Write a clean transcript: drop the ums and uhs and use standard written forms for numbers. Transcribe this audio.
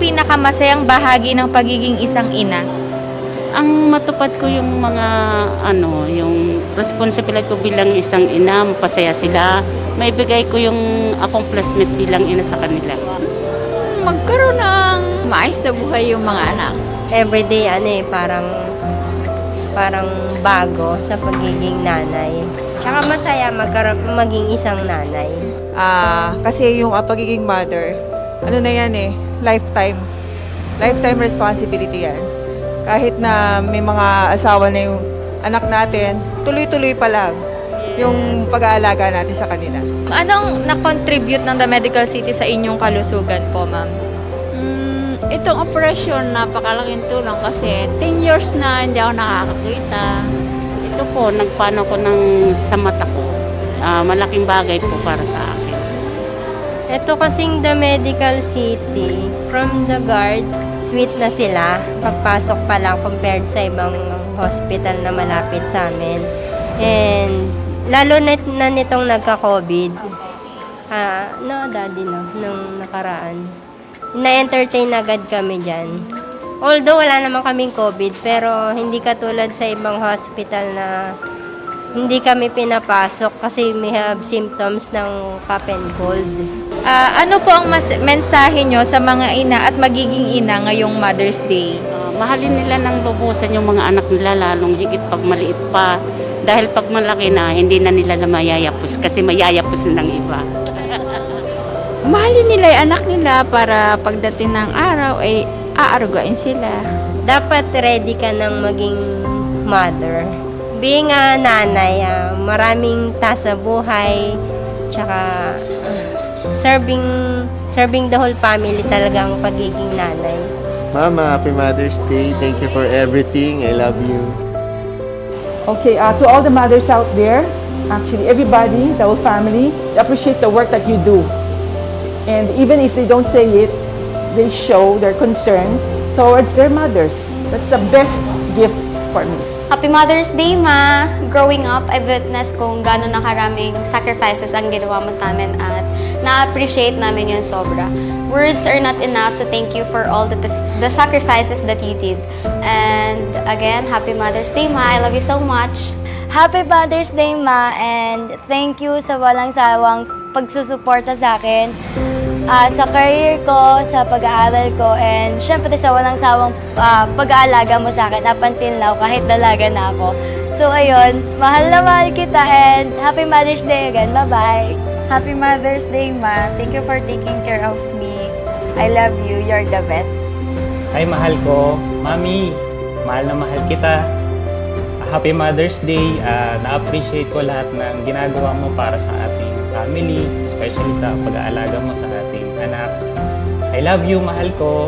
pinakamasayang bahagi ng pagiging isang ina? Ang matupad ko yung mga yung responsibilidad ko bilang isang ina, mapasaya sila. Maibigay ko yung accomplishment bilang ina sa kanila. Magkaroon ng maayos na buhay yung mga anak. Everyday parang bago sa pagiging nanay. Tsaka masaya maging isang nanay. Kasi yung pagiging mother, ano na yan lifetime. Lifetime responsibility yan. Kahit na may mga asawa na yung anak natin, tuloy-tuloy pa lang yung pag-aalaga natin sa kanila. Anong na-contribute ng The Medical City sa inyong kalusugan po, ma'am? Itong operasyon, napakalaking tulong kasi 10 years na hindi ako nakakakita. Ito po, nagpano ko sa mata ko. Malaking bagay po para sa akin. Ito kasing The Medical City, from the guard, sweet na sila. Pagpasok pa lang compared sa ibang hospital na malapit sa amin. And lalo na nitong nagka-COVID. Daddy nung nakaraan. Na-entertain agad kami dyan. Although wala naman kaming COVID, pero hindi katulad sa ibang hospital na hindi kami pinapasok kasi may have symptoms ng cough and cold. Ano po ang mensahe nyo sa mga ina at magiging ina ngayong Mother's Day? Mahalin nila ng lubusan yung mga anak nila, lalong higit pag maliit pa. Dahil pag malaki na, hindi na nila mayayapos kasi mayayapos na ng iba. Mahalin nila yung anak nila para pagdating ng araw ay aarugain sila. Dapat ready ka ng maging mother. Being a nanay, maraming task sa buhay, tsaka serving the whole family talaga ang pagiging nanay. Mama, happy Mother's Day. Thank you for everything. I love you. Okay, to all the mothers out there, actually everybody, the whole family, appreciate the work that you do. And even if they don't say it, they show their concern towards their mothers. That's the best gift for me. Happy Mother's Day, Ma! Growing up, I witnessed kung gano'n na karaming sacrifices ang ginawa mo sa amin at na-appreciate namin yun sobra. Words are not enough to thank you for all the sacrifices that you did. And again, Happy Mother's Day, Ma! I love you so much! Happy Mother's Day, Ma! And thank you sa walang sawang pagsusuporta sa akin. Sa career ko, sa pag-aaral ko, and syempre sa walang sawang pag-aalaga mo sa akin up until now, kahit dalaga na ako. So ayun, mahal na mahal kita and Happy Mother's Day again. Bye-bye! Happy Mother's Day, Ma. Thank you for taking care of me. I love you. You're the best. Ay, mahal ko. Mami, mahal na mahal kita. Happy Mother's Day. Na-appreciate ko lahat ng ginagawa mo para sa ating family, especially sa pag-aalaga mo sa ating anak. I love you, mahal ko.